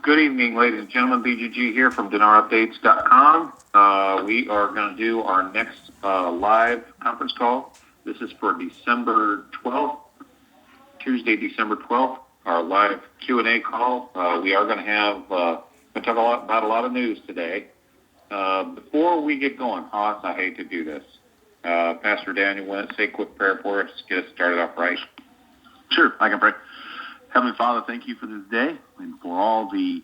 Good evening, ladies and gentlemen. BGG here from DinarUpdates.com. We are going to do our next live conference call. This is for December 12th, Tuesday, December 12th, our live Q&A call. We are going to have, talk about a lot of news today. Before we get going, Haas, I hate to do this. Pastor Daniel, want to say a quick prayer for us? Get us started off right. Sure, I can pray. Heavenly Father, thank you for this day and for all the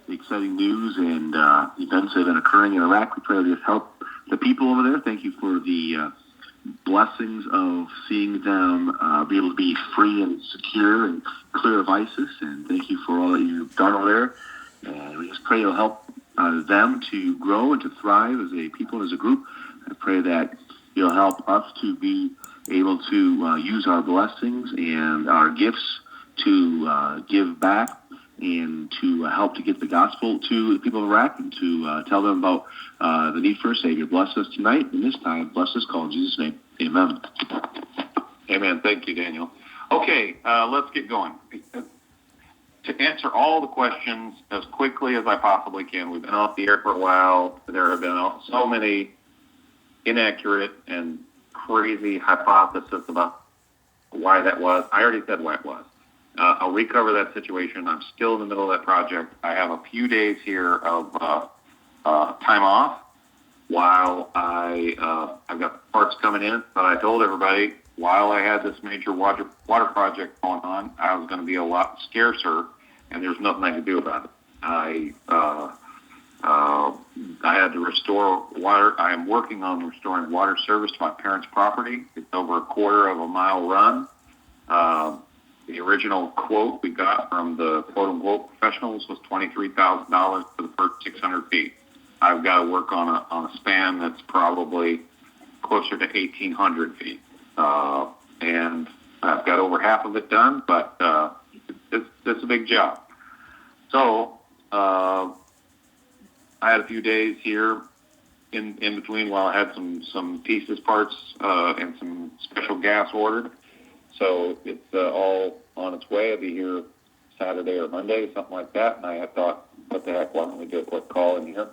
exciting news and events that have been occurring in Iraq. We pray that you help the people over there. Thank you for the blessings of seeing them be able to be free and secure and clear of ISIS. And thank you for all that you've done over there. And we just pray you'll help them to grow and to thrive as a people, as a group. I pray that you'll help us to be able to use our blessings and our gifts to give back and to help to get the gospel to the people of Iraq and to tell them about the need for a Savior. Bless us tonight and this time. Bless this call in Jesus' name. Amen. Amen. Thank you, Daniel. Okay, let's get going. To answer all the questions as quickly as I possibly can, we've been off the air for a while. There have been so many inaccurate and crazy hypotheses about why that was. I already said why it was. I'll recover that situation. I'm still in the middle of that project. I have a few days here of time off while I've got parts coming in. But I told everybody while I had this major water project going on, I was going to be a lot scarcer, and there's nothing I could do about it. I had to restore water. I am working on restoring water service to my parents' property. It's over a quarter of a mile run. The original quote we got from the quote-unquote professionals was $23,000 for the first 600 feet. I've got to work on a span that's probably closer to 1,800 feet. And I've got over half of it done, but it's a big job. So I had a few days here in between while I had some pieces, parts, and some special gas ordered. So it's all on its way. I'll be here Saturday or Monday, something like that. And I thought, what the heck, why don't we do a quick call in here?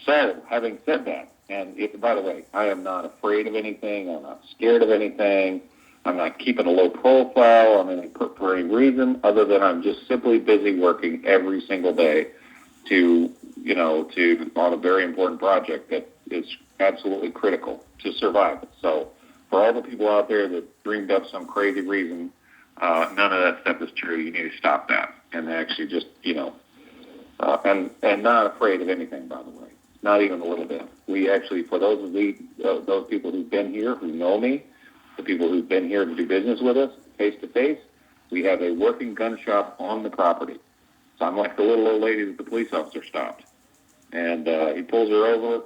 So, having said that, and by the way, I am not afraid of anything. I'm not scared of anything. I'm not keeping a low profile on for any reason other than I'm just simply busy working every single day on a very important project that is absolutely critical to survive. So, for all the people out there that dreamed up some crazy reason, none of that stuff is true. You need to stop that and actually just, and not afraid of anything, by the way, not even a little bit. We actually, for those people who've been here, who know me, the people who've been here to do business with us face to face, we have a working gun shop on the property. So I'm like the little old lady that the police officer stopped, and he pulls her over.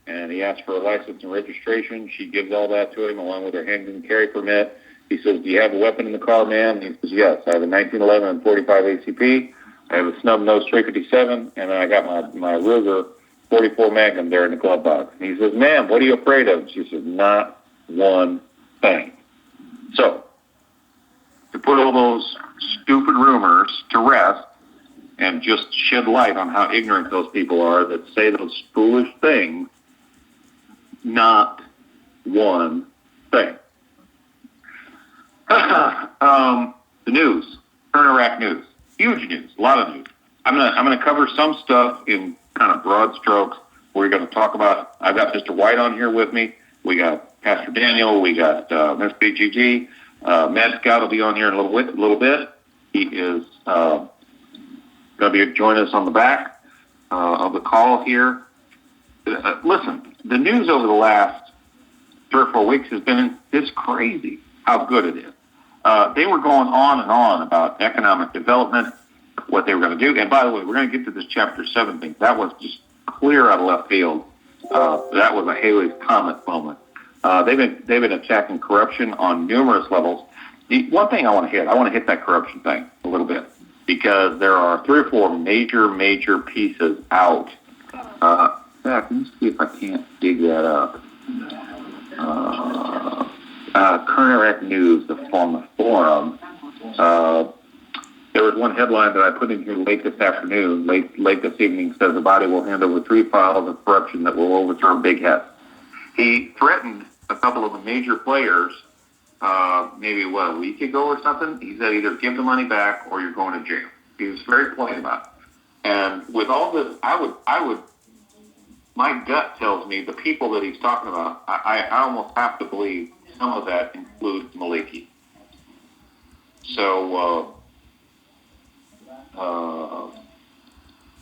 And he asks for a license and registration. She gives all that to him along with her handgun carry permit. He says, do you have a weapon in the car, ma'am? He says, yes. I have a 1911 and 45 ACP. I have a snub-nosed 357, and I got my Ruger 44 Magnum there in the glove box. And he says, ma'am, what are you afraid of? She says, not one thing. So, to put all those stupid rumors to rest and just shed light on how ignorant those people are that say those foolish things, not one thing. The news, current Iraq news, huge news, a lot of news. I'm gonna cover some stuff in kind of broad strokes. We're gonna talk about. I've got Mr. White on here with me. We got Pastor Daniel. We got Miss BGG. Matt Scott will be on here in a little bit. He is gonna be joining us on the back of the call here. Listen, the news over the last 3 or 4 weeks has been it's crazy how good it is. They were going on and on about economic development, what they were going to do. And by the way, we're going to get to this Chapter 7 thing. That was just clear out of left field. That was a Haley's Comet moment. They've been attacking corruption on numerous levels. The one thing I want to hit that corruption thing a little bit because there are 3 or 4 major pieces out. Let me see if I can't dig that up. Current Iraq News, on the forum, there was one headline that I put in here late this afternoon, late this evening, says the body will hand over 3 files of corruption that will overthrow Big Head. He threatened a couple of the major players, maybe a week ago or something. He said either give the money back or you're going to jail. He was very plain about it. And with all this, I would. My gut tells me the people that he's talking about, I almost have to believe some of that includes Maliki. So,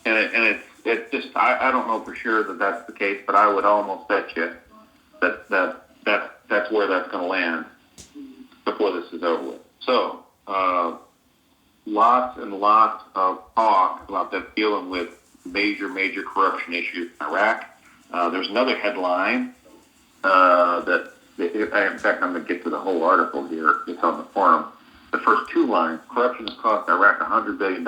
and it's just, I don't know for sure that that's the case, but I would almost bet you that's where that's going to land before this is over with. So, lots and lots of talk about that dealing with major corruption issues in Iraq. There's another headline in fact, I'm going to get to the whole article here. It's on the forum. The first 2 lines: corruption has cost Iraq $100 billion,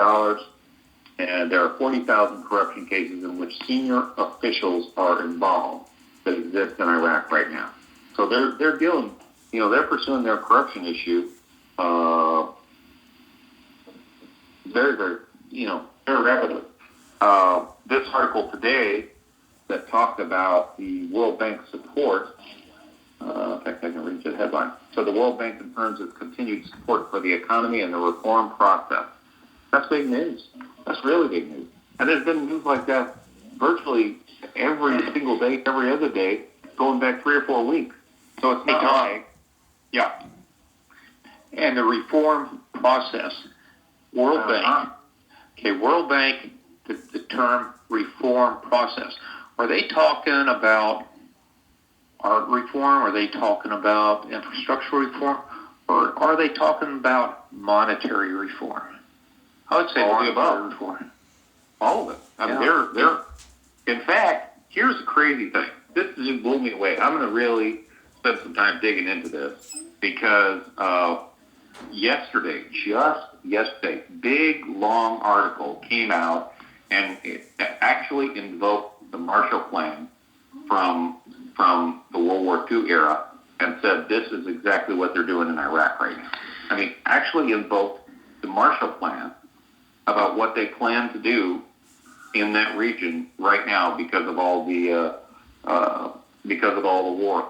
and there are 40,000 corruption cases in which senior officials are involved that exist in Iraq right now. So they're dealing, they're pursuing their corruption issue very, very, very rapidly. This article today that talked about the World Bank support, in fact, I can read the headline. So the World Bank confirms its continued support for the economy and the reform process. That's big news. That's really big news. And there's been news like that virtually every single day, every other day, going back 3 or 4 weeks. So it's not like, yeah. And the reform process, World Bank. Okay, World Bank, the term reform process. Are they talking about art reform? Are they talking about infrastructure reform? Or are they talking about monetary reform? I would say monetary reform. All of it. I mean, they're. In fact, here's the crazy thing. This just blew me away. I'm going to really spend some time digging into this because just yesterday, big, long article came out and it actually invoked the Marshall Plan from the World War II era and said this is exactly what they're doing in Iraq right now. I mean, actually invoked the Marshall Plan about what they plan to do in that region right now because of all the war,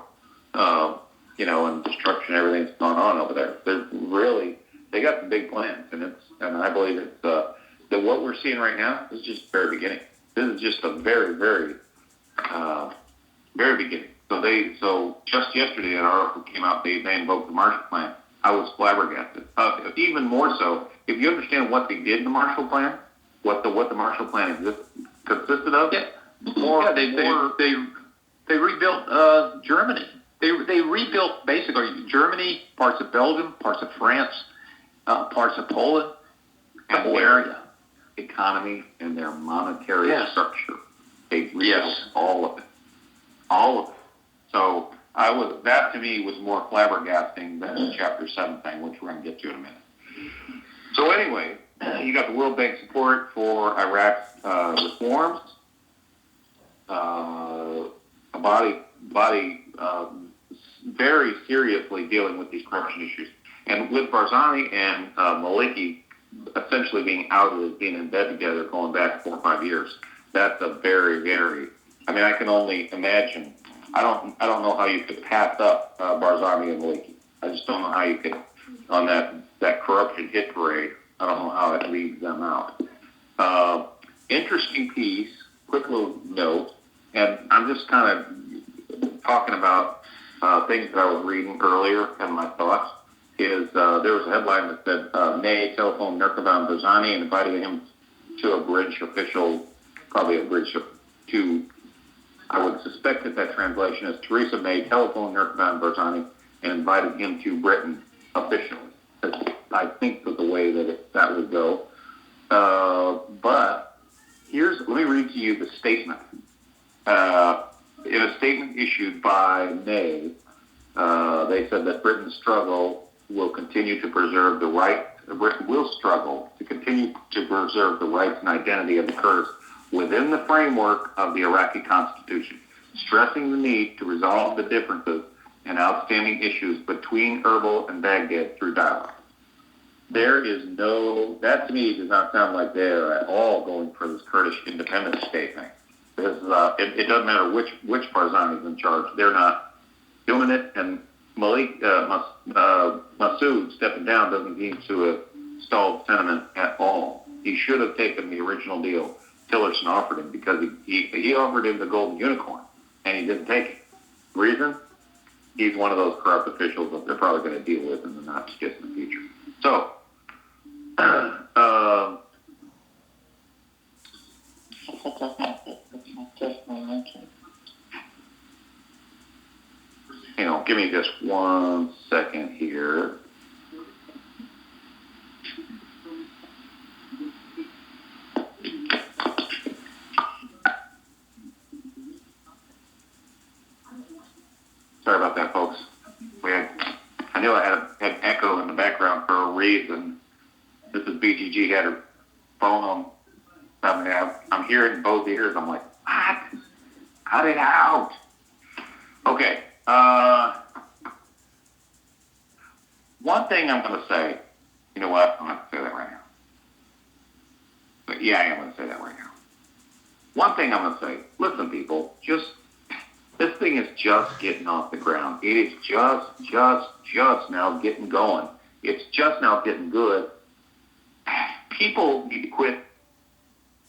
and destruction, everything that's gone on over there. They got some big plans, and I believe it's that what we're seeing right now is just the very beginning. This is just a very, very, very beginning. So just yesterday, an article came out. They invoked the Marshall Plan. I was flabbergasted. Even more so, if you understand what they did in the Marshall Plan, what the Marshall Plan consisted of. They rebuilt Germany. They rebuilt basically Germany, parts of Belgium, parts of France, parts of Poland, and area. Economy and their monetary structure. They rebuilt all of it. All of it. So that to me was more flabbergasting than the Chapter 7 thing, which we're going to get to in a minute. So anyway, you got the World Bank support for Iraq's reforms. A body very seriously dealing with these corruption issues. And with Barzani and Maliki essentially being outed as being in bed together going back 4 or 5 years, that's a very, very, I can only imagine. I don't know how you could pass up Barzani and Maliki. I just don't know how you could, on that corruption hit parade, I don't know how it leaves them out. Interesting piece, quick little note, and I'm just kind of talking about things that I was reading earlier and my thoughts, is there was a headline that said, May telephoned Nurkavan Barzani and invited him to a bridge official, probably a bridge to, I would suspect that translation is Theresa May telephoned Nurkavan Barzani and invited him to Britain officially. I think that the way that would go. But let me read to you the statement. In a statement issued by May, they said that Britain's struggle will continue to preserve the right. Britain will struggle to continue to preserve the rights and identity of the Kurds within the framework of the Iraqi constitution, stressing the need to resolve the differences and outstanding issues between Erbil and Baghdad through dialogue. There is that to me does not sound like they're at all going for this Kurdish independence state thing. Because it doesn't matter which partisan is in charge. They're not doing it, and Malik Massoud stepping down doesn't seem to have stalled sentiment at all. He should have taken the original deal Tillerson offered him, because he offered him the golden unicorn, and he didn't take it. Reason? He's one of those corrupt officials that they're probably going to deal with in the not too distant future. So, give me just 1 second here. Sorry about that, folks. I knew I had an echo in the background for a reason. This is BGG had her phone on. I'm hearing both ears. I'm like, what? Cut it out. Okay. One thing I'm going to say, you know what? I'm going to say that right now. But yeah, I am going to say that right now. One thing I'm going to say, listen, people, this thing is just getting off the ground. It is just now getting going. It's just now getting good. People need to quit.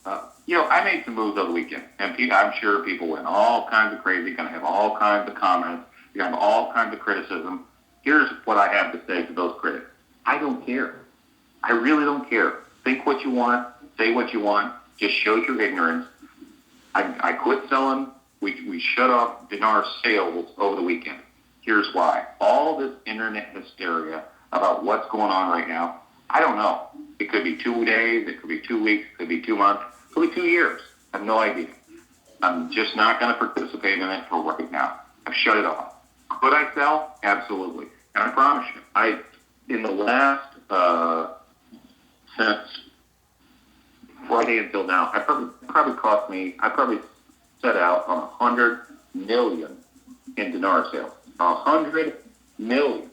I made some moves over the weekend, and I'm sure people went all kinds of crazy, going to have all kinds of comments, you're going to have all kinds of criticism. Here's what I have to say to those critics. I don't care. I really don't care. Think what you want, say what you want, just shows your ignorance. I quit selling. We shut off Dinar sales over the weekend. Here's why. All this internet hysteria about what's going on right now, I don't know. It could be 2 days, it could be 2 weeks, it could be 2 months, it could be 2 years. I have no idea. I'm just not going to participate in it for right now. I've shut it off. Could I sell? Absolutely. And I promise you, in the last, since Friday until now, I probably set out on 100 million in Dinar sales. 100 million.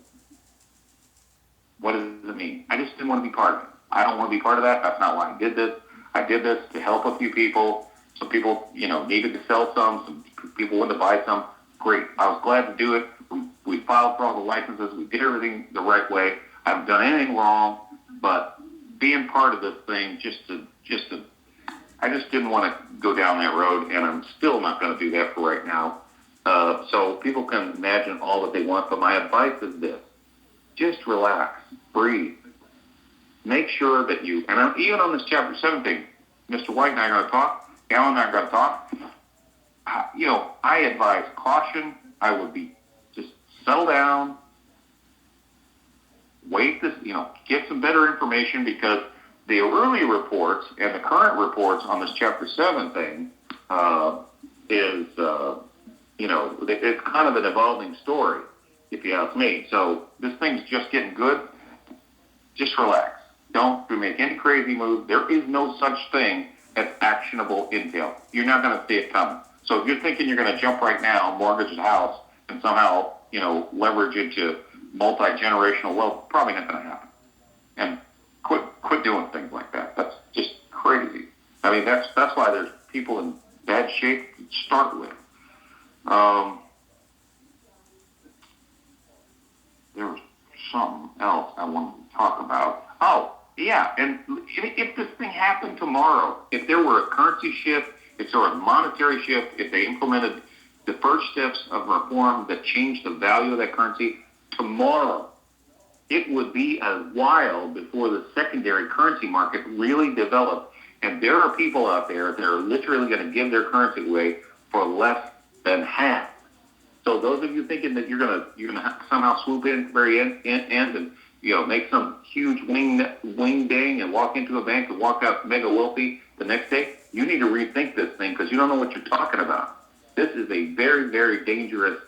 What does it mean? I just didn't want to be part of it. I don't want to be part of that. That's not why I did this. I did this to help a few people. Some people, needed to sell some people wanted to buy some. Great. I was glad to do it. We filed for all the licenses. We did everything the right way. I haven't done anything wrong, but being part of this thing I just didn't want to go down that road, and I'm still not going to do that for right now. So people can imagine all that they want, but my advice is this. Just relax, breathe. Make sure that even on this Chapter 7 thing, Mr. White and I are going to talk, Alan and I are going to talk. I advise caution. I would just settle down, wait get some better information, because the early reports and the current reports on this Chapter 7 thing it's kind of an evolving story, if you ask me. So this thing's just getting good. Just relax. Don't make any crazy moves. There is no such thing as actionable intel. You're not going to see it coming. So if you're thinking you're going to jump right now, mortgage a house, and somehow, leverage into multi-generational wealth, probably not going to happen. And quit doing things like that. That's just crazy. I mean, that's why there's people in bad shape to start with. There was something else I wanted to talk about. Oh, yeah, and if this thing happened tomorrow, if there were a currency shift, if there were a monetary shift, if they implemented the first steps of reform that changed the value of that currency tomorrow, it would be a while before the secondary currency market really developed. And there are people out there that are literally going to give their currency away for less than half. So those of you thinking that you're going to somehow swoop in at the very end and make some huge wing ding and walk into a bank and walk out mega wealthy the next day, you need to rethink this thing, because you don't know what you're talking about. This is a very, very dangerous.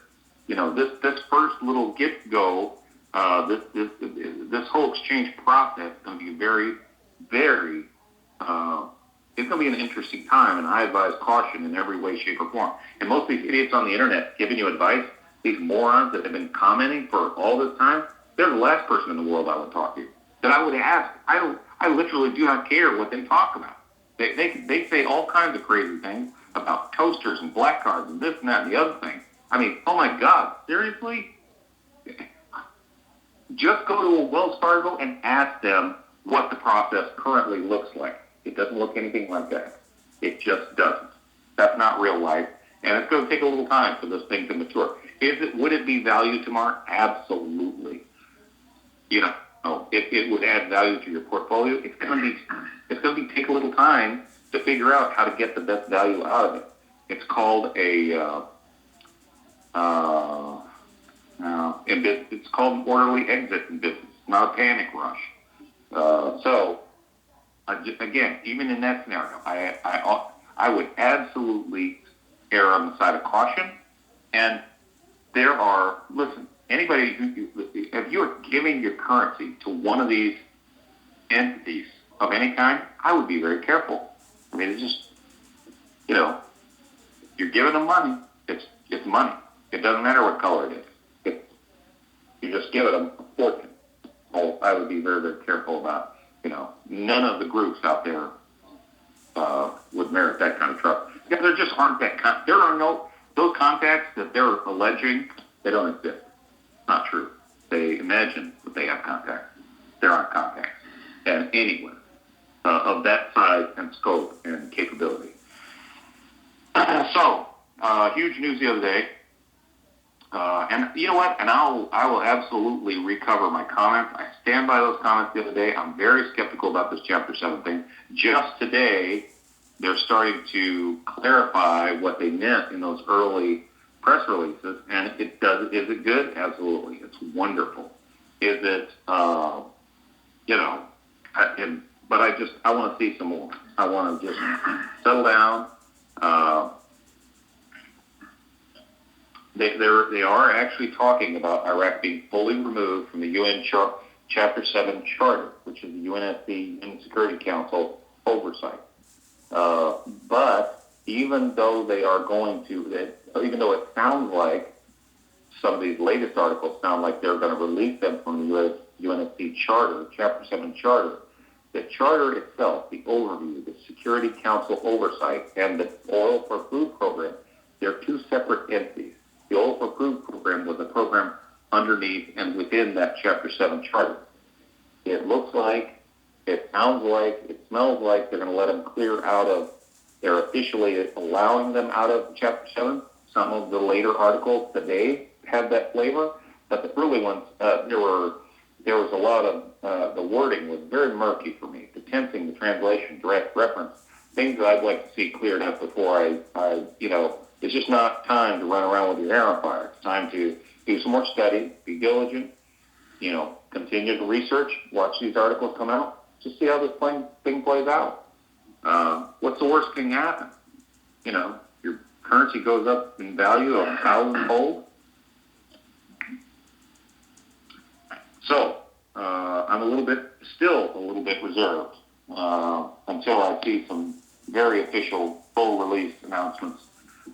This first little get-go. This whole exchange process is going to be very, very. It's going to be an interesting time, and I advise caution in every way, shape, or form. And most of these idiots on the internet giving you advice, these morons that have been commenting for all this time, they're the last person in the world I would talk to. that I would ask. I literally do not care what they talk about. They say all kinds of crazy things about toasters and black cards and this and that and the other thing. I mean, oh my God, seriously? Just go to a Wells Fargo and ask them what the process currently looks like. It doesn't look anything like that. It just doesn't. That's not real life, and it's going to take a little time for this thing to mature. Would it be value tomorrow? Absolutely. You know, it would add value to your portfolio. It's going to take a little time to figure out how to get the best value out of it. It's called it's called an orderly exit in business, not a panic rush. Again, even in that scenario, I would absolutely err on the side of caution. And listen, anybody if you're giving your currency to one of these entities of any kind, I would be very careful. I mean, it's just, you're giving them money. It's money. It doesn't matter what color it is. You just give them a fortune. Oh, I would be very, very careful about, none of the groups out there would merit that kind of trust. Yeah, there just aren't there are those contacts that they're alleging, they don't exist. Not true. They imagine that they have contacts. There aren't contacts. And anywhere of that size and scope and capability. So, huge news the other day. And you know what? And I will absolutely recover my comments. I stand by those comments the other day. I'm very skeptical about this Chapter 7 thing. Just today, they're starting to clarify what they meant in those early press releases. And is it good? Absolutely. It's wonderful. Is it, but I want to see some more. I want to just settle down. They are actually talking about Iraq being fully removed from the UN Chapter 7 Charter, which is the UNSC, UN Security Council oversight. But even though even though it sounds like some of these latest articles sound like they're going to release them from the UNSC Charter, Chapter 7 Charter, the charter itself, the overview, the Security Council oversight, and the Oil for Food program, they're two separate entities. The Oil for Food program was a program underneath and within that Chapter 7 charter. It looks like, it sounds like, it smells like they're going to let them clear out of, they're officially allowing them out of Chapter 7. Some of the later articles today had that flavor, but the early ones, there was a lot of, the wording was very murky for me. The tensing, the translation, direct reference, things that I'd like to see cleared up before it's just not time to run around with your hair on fire. It's time to do some more study, be diligent, continue to research, watch these articles come out, just see how this thing plays out. What's the worst thing happen? Your currency goes up in value 1,000-fold. So I'm still a little bit reserved until I see some very official, full release announcements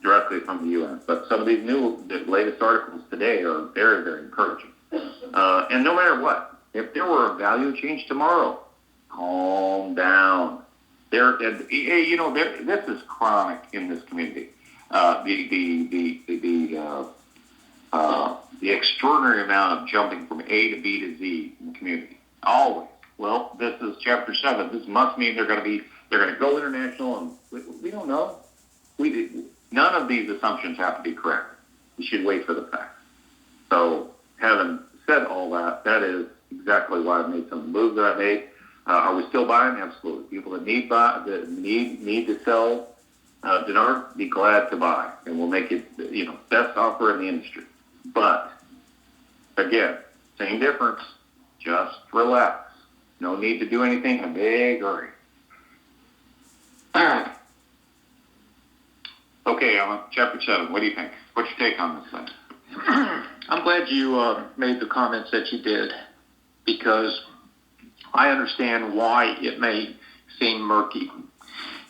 directly from the UN. But some of these the latest articles today are very, very encouraging. And no matter what, if there were a value change tomorrow, calm down. This is chronic in this community. The extraordinary amount of jumping from A to B to Z in the community. Always. Well, this is Chapter 7. This must mean they're going to go international, and we don't know. None of these assumptions have to be correct. We should wait for the facts. So, having said all that, that is exactly why I've made some of the moves that I made. Are we still buying? Absolutely. People that need to sell dinar, be glad to buy, and we'll make it best offer in the industry. But again, same difference. Just relax. No need to do anything in a big hurry. Okay, I'm on Chapter 7. What do you think? What's your take on this thing? I'm glad you made the comments that you did, because I understand why it may seem murky.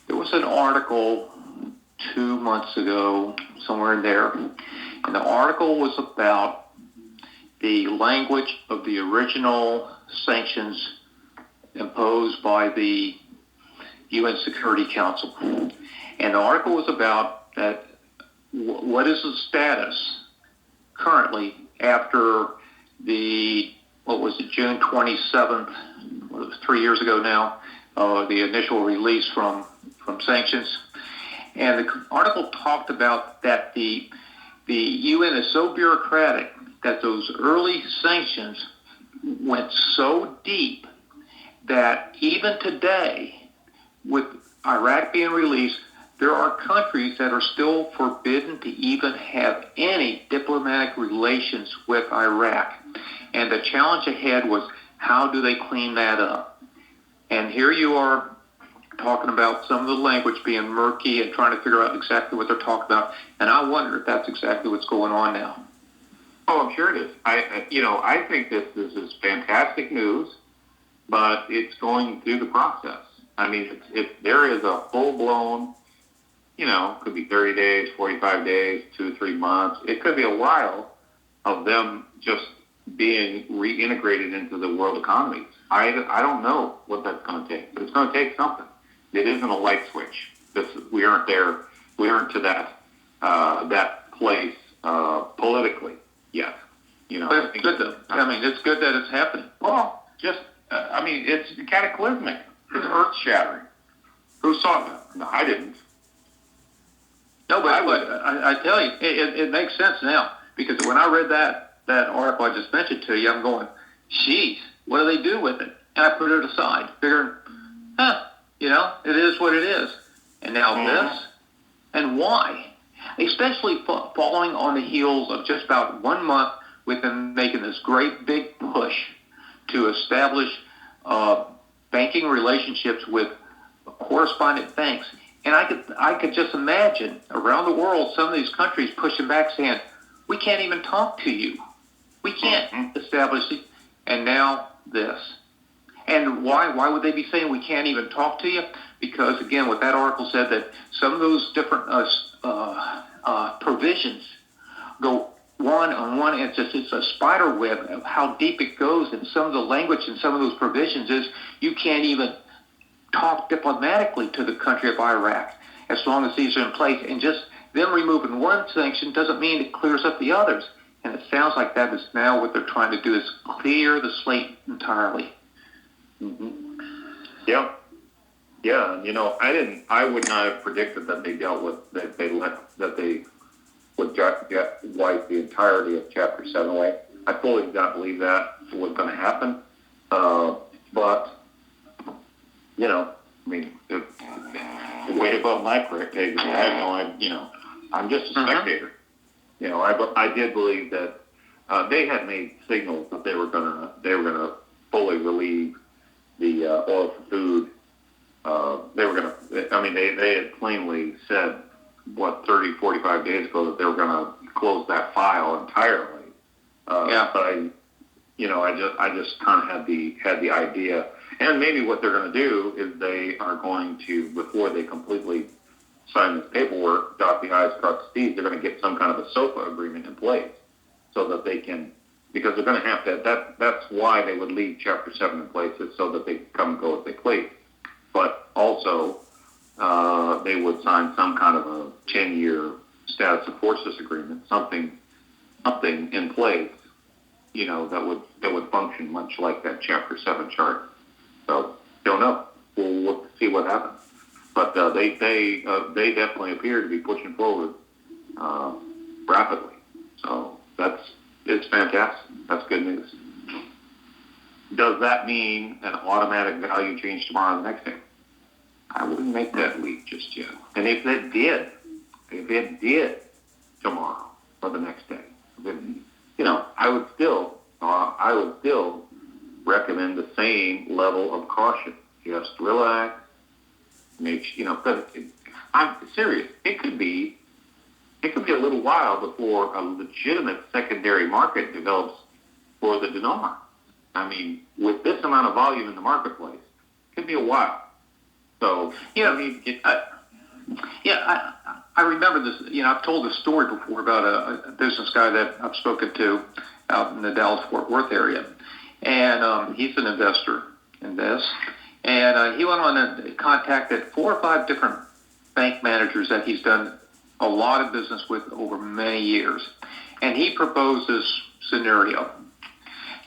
There was an article 2 months ago, somewhere in there, and the article was about the language of the original sanctions imposed by the UN Security Council. And the article was about that. What is the status currently after June 27th, what was 3 years ago now, the initial release from sanctions. And the article talked about that the UN is so bureaucratic that those early sanctions went so deep that even today, with Iraq being released, there are countries that are still forbidden to even have any diplomatic relations with Iraq. And the challenge ahead was, how do they clean that up? And here you are talking about some of the language being murky and trying to figure out exactly what they're talking about. And I wonder if that's exactly what's going on now. Oh, I'm sure it is. I think this is fantastic news, but it's going through the process. I mean, there is a full-blown, could be 30 days, 45 days, 2 or 3 months. It could be a while of them just being reintegrated into the world economy. I don't know what that's going to take, but it's going to take something. It isn't a light switch. We aren't there. We aren't to that place politically yet. But it's good though. I mean, it's good that it's happening. Well, it's cataclysmic. It's earth-shattering. Who saw that? No, I didn't. No, but I tell you, it makes sense now, because when I read that article I just mentioned to you, I'm going, geez, what do they do with it? And I put it aside, figuring, it is what it is. And now this, and why? Especially following on the heels of just about 1 month with them making this great big push to establish banking relationships with correspondent banks. And I could just imagine around the world some of these countries pushing back, saying, we can't even talk to you. We can't establish it. And now this. And why would they be saying we can't even talk to you? Because, again, what that article said, that some of those different provisions go one on one. It's a spider web of how deep it goes. And some of the language in some of those provisions is you can't even talk diplomatically to the country of Iraq as long as these are in place. And just them removing one sanction doesn't mean it clears up the others. And it sounds like that is now what they're trying to do, is clear the slate entirely. Mm-hmm. Yeah. Yeah. I would not have predicted that they would wipe the entirety of Chapter 7 away. I fully did not believe that was going to happen. But it's way above my pay grade. I have I'm just a spectator. I did believe that they had made signals that they were gonna fully relieve the oil for food. They were gonna. I mean, they had plainly said 30, 45 days ago that they were gonna close that file entirely. But I just kind of had the idea, and maybe what they're going to do is they are going to, before they completely sign this paperwork, dot the I's, cross the T's, they're going to get some kind of a SOFA agreement in place so that they can, because they're going to have to, that's why they would leave Chapter 7 in place, is so that they come and go as they please. But also, they would sign some kind of a 10-year status of forces agreement, something in place, that would function much like that Chapter 7 chart. So, don't know. We'll see what happens. But they definitely appear to be pushing forward rapidly. So it's fantastic. That's good news. Does that mean an automatic value change tomorrow or the next day? I wouldn't make that leap just yet. And if it did tomorrow or the next day, then, I would still recommend the same level of caution. Just relax. Because I'm serious. It could be a little while before a legitimate secondary market develops for the dinar. I mean, with this amount of volume in the marketplace, it could be a while. So, I remember this. I've told this story before about a business guy that I've spoken to out in the Dallas-Fort Worth area. And he's an investor. in this. And he went on and contacted 4 or 5 different bank managers that he's done a lot of business with over many years. And he proposed this scenario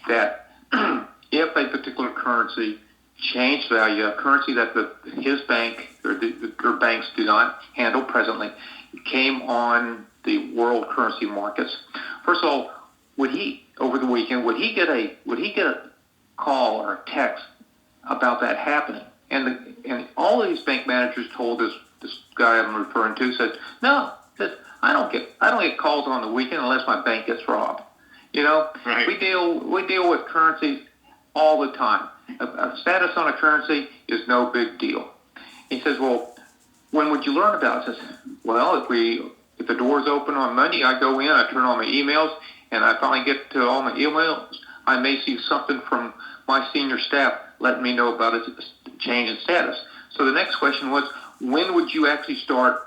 that if a particular currency changed value, a currency that his bank or banks do not handle presently, came on the world currency markets. First of all, over the weekend would he get a call or a text about that happening? And all of these bank managers told this guy I'm referring to said, no, I don't get calls on the weekend unless my bank gets robbed. Right. We deal with currencies all the time. A status on a currency is no big deal. He says, well, when would you learn about it? I says, well, if the door's open on Monday, I go in, I turn on my emails, and I finally get to all my emails, I may see something from my senior staff letting me know about its change in status. So the next question was, when would you actually start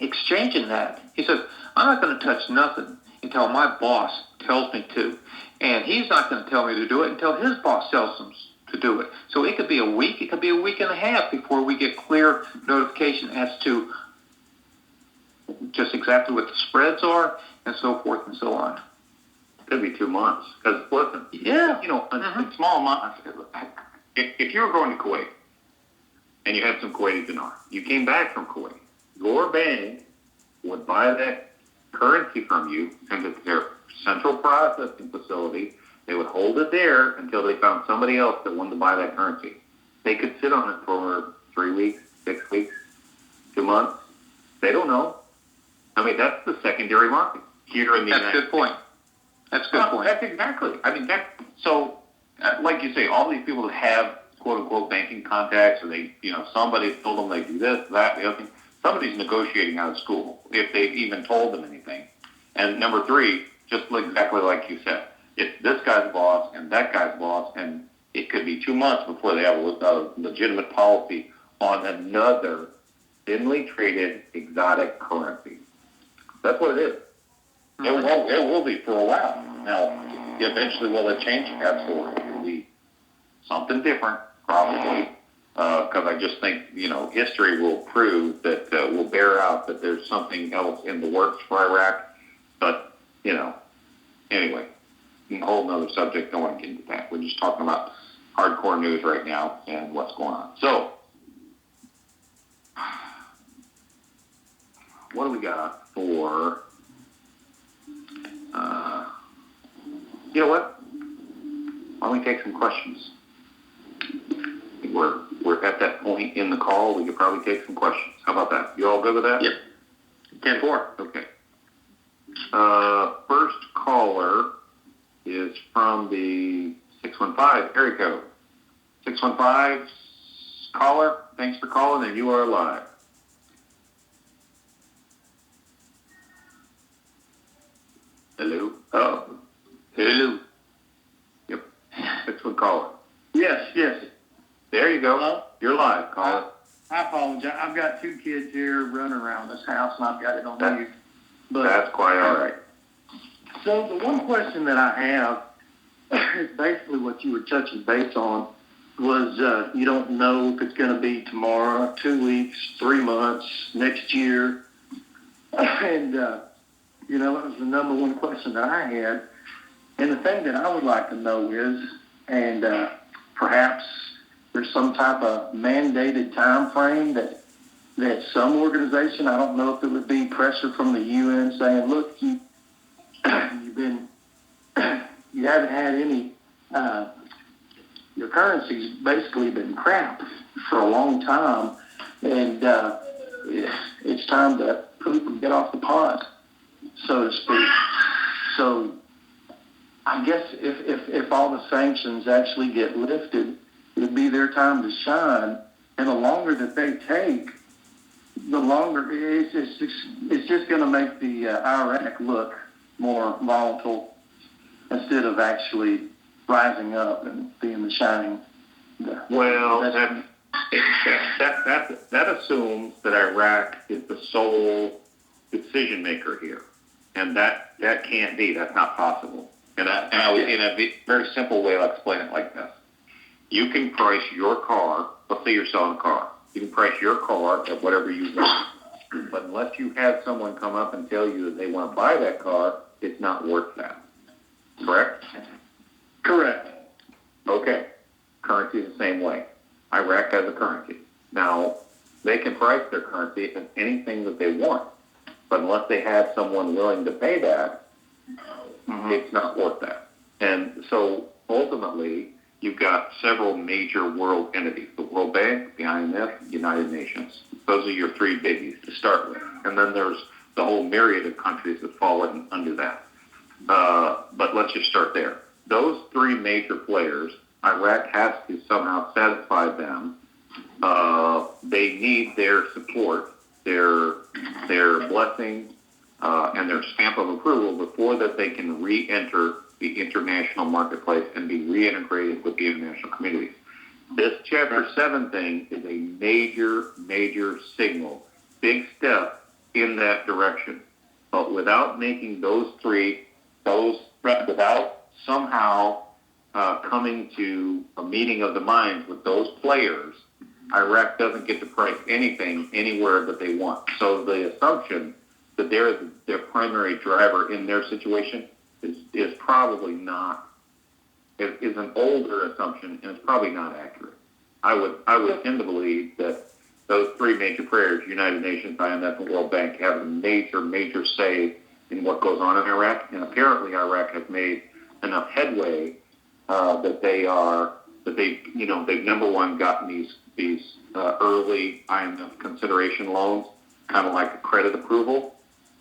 exchanging that? He said, I'm not going to touch nothing until my boss tells me to. And he's not going to tell me to do it until his boss tells him to do it. So it could be a week, it could be a week and a half before we get clear notification as to just exactly what the spreads are and so forth and so on. Could be 2 months. Because listen, Yeah. a small amount. If you were going to Kuwait and you had some Kuwaiti dinar, you came back from Kuwait, your bank would buy that currency from you, send it to their central processing facility. They would hold it there until they found somebody else that wanted to buy that currency. They could sit on it for 3 weeks, 6 weeks, 2 months. They don't know. I mean, that's the secondary market here in the United States. That's a good point. That's a good point. That's exactly. I mean, so, like you say, all these people that have quote-unquote banking contacts, or they, somebody told them they do this, that, the other thing, somebody's negotiating out of school, if they've even told them anything. And number 3, just exactly like you said, it's this guy's boss and that guy's boss, and it could be 2 months before they have a legitimate policy on another thinly traded exotic currency. That's what it is. It will be for a while. Now, eventually will it change? Absolutely. It will be something different, probably, because I just think, history will prove that, will bear out that there's something else in the works for Iraq. But, anyway, a whole nother subject. Don't want to get into that. We're just talking about hardcore news right now and what's going on. So, what do we got for... you know what? Why don't we take some questions? We're at that point in the call. We could probably take some questions. How about that? You all good with that? Yep. 10-4. Okay. First caller is from the 615 area code. 615 caller, thanks for calling, and you are live. Hello? Oh, hello. Yep. 615 caller. Yes. There you go. Hello? You're live, caller. I apologize. I've got 2 kids here running around this house, and I've got it on mute. But That's quite all right. so the one question that I have is basically what you were touching base on was you don't know if it's going to be tomorrow, 2 weeks, 3 months, next year. And, that was the number one question that I had. And the thing that I would like to know is, and perhaps there's some type of mandated time frame that some organization, I don't know if it would be pressure from the UN saying, look, you haven't had any, your currency's basically been crap for a long time, and it's time to get off the pot, so to speak. So I guess if all the sanctions actually get lifted, it'd be their time to shine, and the longer that they take, the longer it's just going to make the Iraq look more volatile instead of actually rising up and being the shining. Well, that assumes that Iraq is the sole decision maker here, and that can't be. That's not possible. And I would, in a very simple way, I'll explain it like this. you can price your car. Let's say you're selling a car. You can price your car at whatever you want. But unless you have someone come up and tell you that they want to buy that car, it's not worth that. Correct? Correct. Okay. Currency is the same way. Iraq has a currency. Now, they can price their currency at anything that they want. But unless they have someone willing to pay that, it's not worth that. And so ultimately, you've got several major world entities: the World Bank, the IMF, the United Nations. Those are your three biggies to start with. And then there's the whole myriad of countries that fall under that. But let's just start there. Those three major players, Iraq has to somehow satisfy them. They need their support, their blessing, and their stamp of approval before that they can re-enter the international marketplace and be reintegrated with the international communities. This Chapter 7 thing is a major signal, big step in that direction. But without making without somehow coming to a meeting of the minds with those players, Iraq doesn't get to price anything anywhere that they want. So the assumption that they're their primary driver in their situation is probably not, is an older assumption, and it's probably not accurate. I would tend to believe that those three major players, United Nations, IMF, and World Bank, have a major say in what goes on in Iraq. And apparently Iraq has made enough headway that they've number one gotten these early IMF consideration loans, kind of like a credit approval,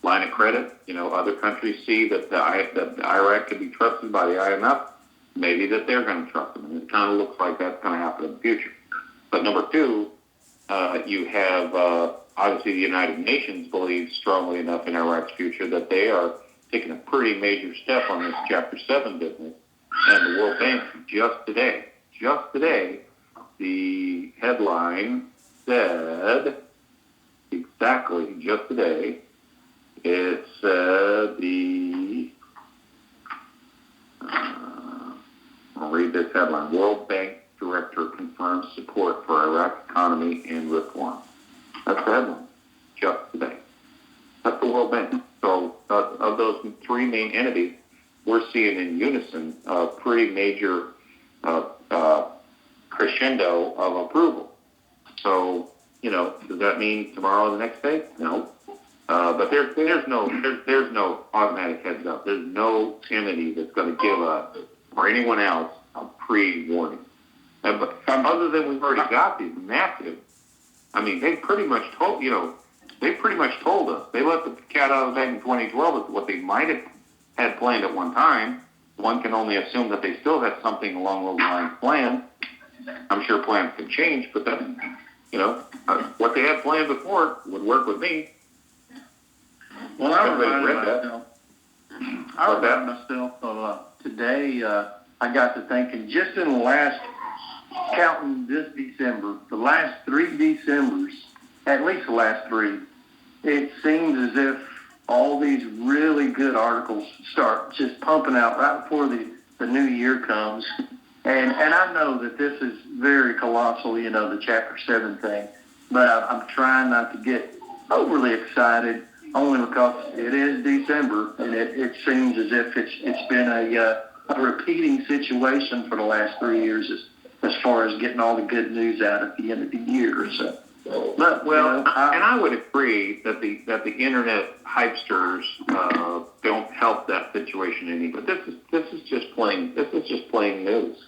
line of credit. Other countries see that Iraq can be trusted by the IMF, maybe that they're going to trust them. And it kind of looks like that's going to happen in the future. But number two, you have obviously the United Nations believes strongly enough in Iraq's future that they are taking a pretty major step on this Chapter 7 business. And the World Bank just today, the headline said, exactly just today, it said I'll read this headline: World Bank Director confirms support for Iraq economy and reform. That's the headline, just today. That's the World Bank. So of those three main entities, we're seeing in unison a pretty major crescendo of approval. So, does that mean tomorrow or the next day? No. But there's no automatic heads up. There's no entity that's going to give us or anyone else a pre-warning. But other than we've already got these massive, they pretty much told us. They let the cat out of the bag in 2012 as what they might have had planned at one time. One can only assume that they still had something along those lines planned. I'm sure plans can change, but that's, what they had planned before would work with me. Well, I remind myself of today, I got to thinking, just in the last, counting this December, the last 3 Decembers, at least the last 3, it seems as if all these really good articles start just pumping out right before the new year comes. And I know that this is very colossal, the Chapter 7 thing, but I'm trying not to get overly excited, only because it is December, and it seems as if it's been a repeating situation for the last 3 years as far as getting all the good news out at the end of the year. So, but and I would agree that the internet hypesters don't help that situation any. But this is just plain news.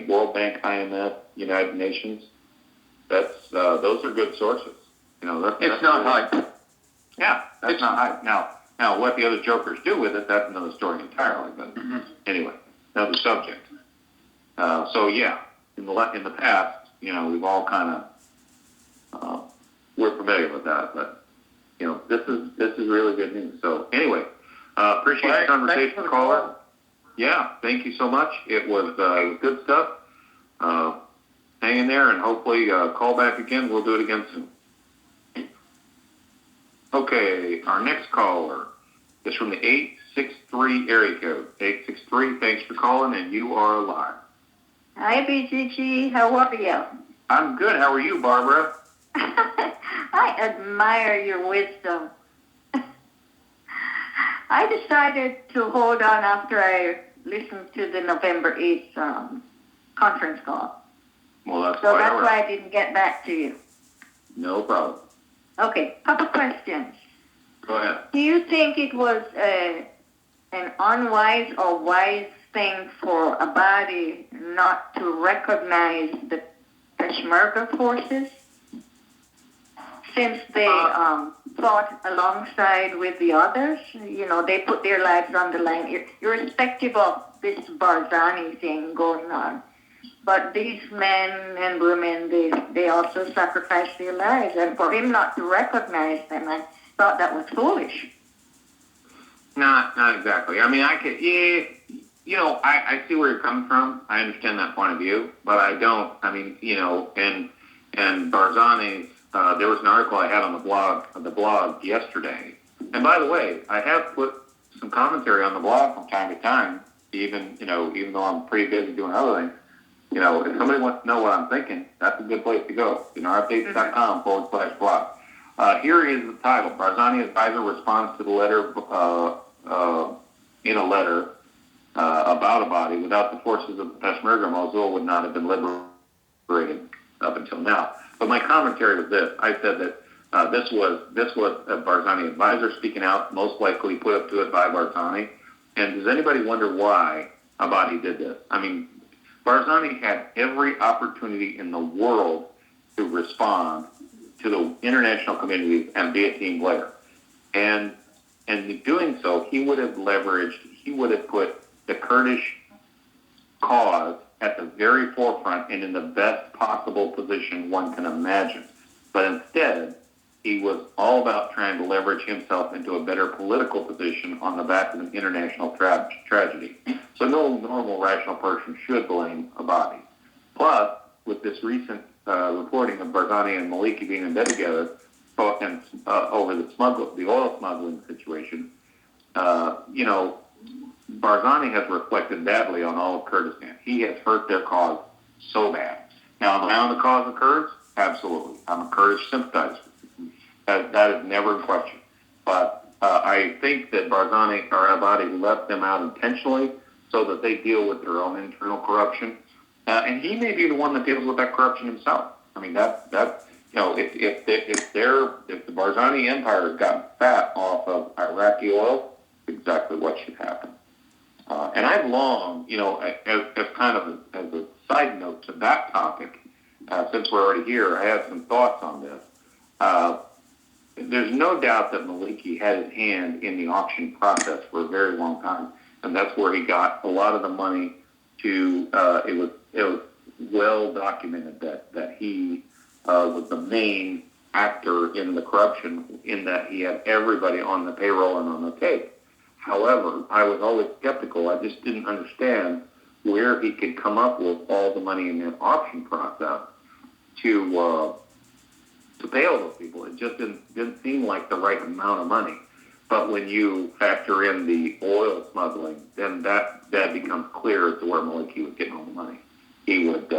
World Bank, IMF, United Nations. Those are good sources. It's not hype. Yeah, that's not hype. Now, what the other jokers do with it, that's another story entirely. But anyway, another subject. So yeah, in the past, we've all kind of we're familiar with that, but this is really good news. So anyway, appreciate the conversation, caller. Yeah, thank you so much. It was good stuff. Hang in there, and hopefully call back again. We'll do it again soon. Okay, our next caller is from the 863 area code. 863, thanks for calling, and you are live. Hi, BGG. How are you? I'm good. How are you, Barbara? I admire your wisdom. I decided to hold on after I listened to the November 8th conference call. Well, that's So that's why I didn't get back to you. No problem. Okay, couple questions. Go ahead. Do you think it was an unwise or wise thing for a body not to recognize the Peshmerga forces since they fought alongside with the others? You know, they put their lives on the line, irrespective of this Barzani thing going on. But these men and women, they also sacrificed their lives. And for him not to recognize them, I thought that was foolish. Not exactly. I mean, I see where you're coming from. I understand that point of view, but I don't. I mean, and Barzani, there was an article I had on the blog yesterday. And by the way, I have put some commentary on the blog from time to time, even though I'm pretty busy doing other things. If somebody wants to know what I'm thinking, that's a good place to go. DinarUpdates.com/blog. Here is the title. Barzani advisor responds to the letter in a letter about Abadi. Without the forces of the Peshmerga, Mosul would not have been liberated up until now. But my commentary was this. I said that this was a Barzani advisor speaking out, most likely put up to it by Barzani. And does anybody wonder why Abadi did this? I mean, Barzani had every opportunity in the world to respond to the international community and be a team player. And in doing so, he would have put the Kurdish cause at the very forefront and in the best possible position one can imagine. But instead, he was all about trying to leverage himself into a better political position on the back of an international tragedy. So no normal, rational person should blame Abadi. Plus, with this recent reporting of Barzani and Maliki being in bed together over the oil smuggling situation, Barzani has reflected badly on all of Kurdistan. He has hurt their cause so bad. Now, am I on the cause of Kurds? Absolutely. I'm a Kurdish sympathizer. That is never in question. But I think that Barzani or Abadi left them out intentionally so that they deal with their own internal corruption. And he may be the one that deals with that corruption himself. I mean, if the Barzani Empire has gotten fat off of Iraqi oil, exactly what should happen. And I've long, as kind of as a side note to that topic, since we're already here, I have some thoughts on this. There's no doubt that Maliki had his hand in the auction process for a very long time, and that's where he got a lot of the money to. It was well documented that he was the main actor in the corruption, in that he had everybody on the payroll and on the tape. However, I was always skeptical. I just didn't understand where he could come up with all the money in that auction process to pay all those people. It just didn't seem like the right amount of money. But when you factor in the oil smuggling, then that becomes clear as to where Maliki was getting all the money. He just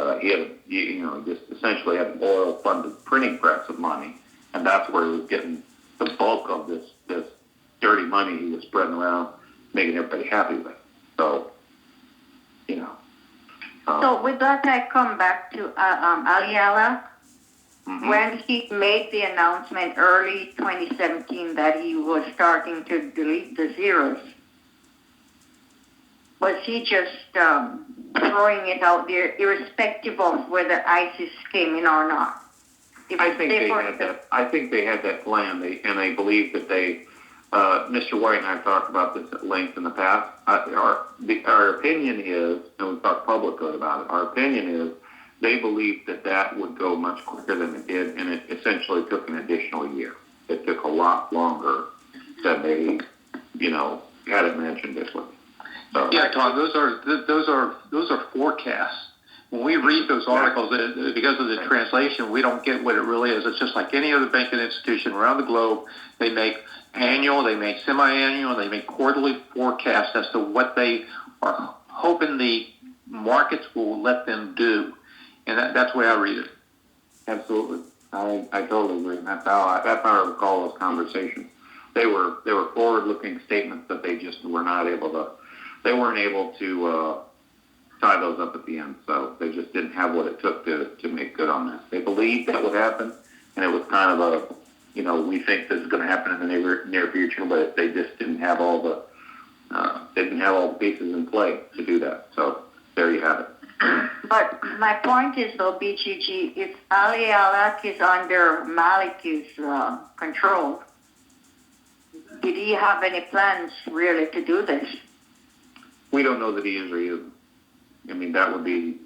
essentially had an oil-funded printing press of money, and that's where he was getting the bulk of this dirty money he was spreading around, making everybody happy with. So, So with that, I come back to Aliala. Mm-hmm. When he made the announcement early 2017 that he was starting to delete the zeros, was he just throwing it out there, irrespective of whether ISIS came in or not? I think they had that plan, and I believe that they. Mr. White and I have talked about this at length in the past. Our opinion is, and we've talked publicly about it. Our opinion is they believed that would go much quicker than it did, and it essentially took an additional year. It took a lot longer than they, had imagined it would. So, yeah, Todd, those are forecasts. When we read those articles, because of the translation, we don't get what it really is. It's just like any other banking institution around the globe. They make annual, they make semi-annual, they make quarterly forecasts as to what they are hoping the markets will let them do. And that's the way I read it. Absolutely. I totally agree. And that's how I recall those conversations. They were forward-looking statements that they just were not able to. They weren't able to tie those up at the end. So they just didn't have what it took to make good on that. They believed that would happen, and it was kind of a, we think this is going to happen in the near future, but they just didn't have all the pieces in play to do that. So there you have it. But my point is, though, BGG, if Ali Alak is under Malik's control, did he have any plans really to do this? We don't know that he is or he isn't. I mean, that would be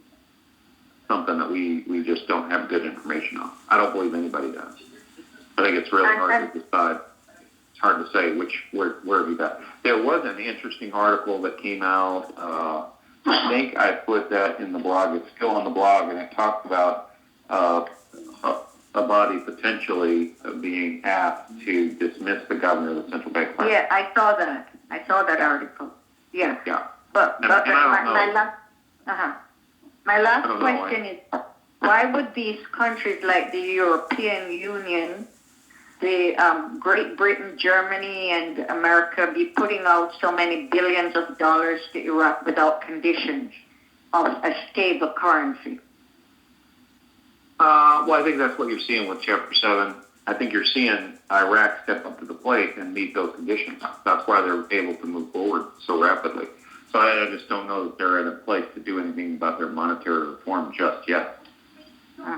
something that we just don't have good information on. I don't believe anybody does. I think it's really hard to decide. It's hard to say where he's at. There was an interesting article that came out. I think I put that in the blog. It's still on the blog, and it talked about a body potentially being asked to dismiss the governor of the central bank. Yeah, I saw that. I saw that article. Yeah. Yeah. But my last question is, why would these countries like the European Union, the Great Britain, Germany, and America be putting out so many billions of dollars to Iraq without conditions of a stable currency? Well, I think that's what you're seeing with Chapter 7. I think you're seeing Iraq step up to the plate and meet those conditions. That's why they're able to move forward so rapidly. So I just don't know that they're in a place to do anything about their monetary reform just yet.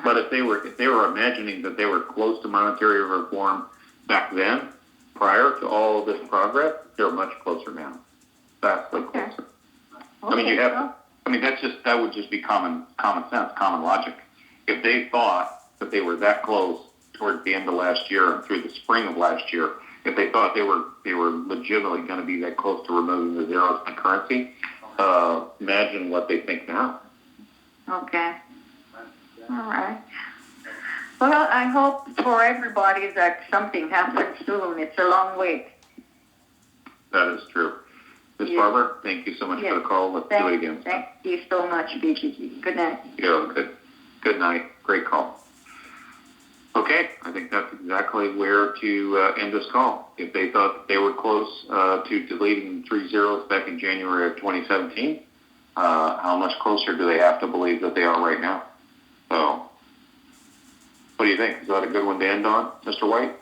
But if they were imagining that they were close to monetary reform back then, prior to all of this progress, they're much closer now. Vastly closer. That would just be common sense, common logic. If they thought that they were that close towards the end of last year and through the spring of last year, if they thought they were legitimately going to be that close to removing the zeros in currency, imagine what they think now. Okay. All right. Well, I hope for everybody that something happens soon. It's a long wait. That is true. Ms. Barber, thank you so much for the call. Let's do it again. Thank you so much, BGG. Good night. Good night. Great call. Okay, I think that's exactly where to end this call. If they thought they were close to deleting 3 zeros back in January of 2017, how much closer do they have to believe that they are right now? So, what do you think? Is that a good one to end on, Mr. White?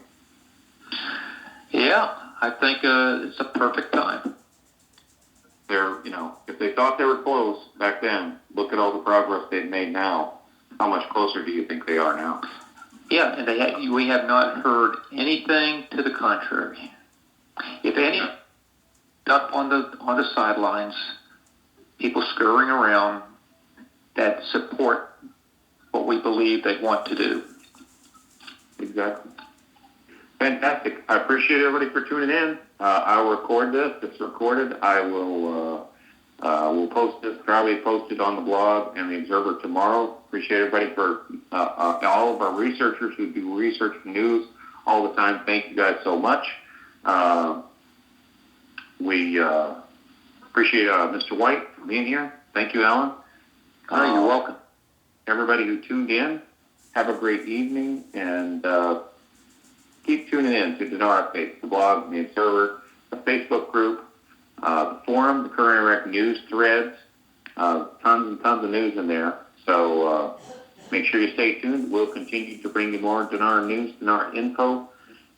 Yeah, I think it's a perfect time. If they thought they were close back then, look at all the progress they've made now. How much closer do you think they are now? Yeah, and we have not heard anything to the contrary. If any, up on the sidelines, people scurrying around that support what we believe they want to do. Exactly. Fantastic. I appreciate everybody for tuning in. I'll record this. It's recorded. I will post this, probably post it on the blog and the Observer tomorrow. Appreciate everybody for all of our researchers who do research news all the time. Thank you guys so much. We appreciate Mr. White for being here. Thank you, Alan. You're welcome. Everybody who tuned in, have a great evening, and keep tuning in to Dinar Updates, the blog, the Observer, the Facebook group, the forum, the current Iraqi news threads, tons and tons of news in there. So make sure you stay tuned. We'll continue to bring you more Dinar news, Dinar info,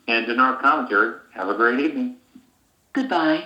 and Dinar commentary. Have a great evening. Goodbye.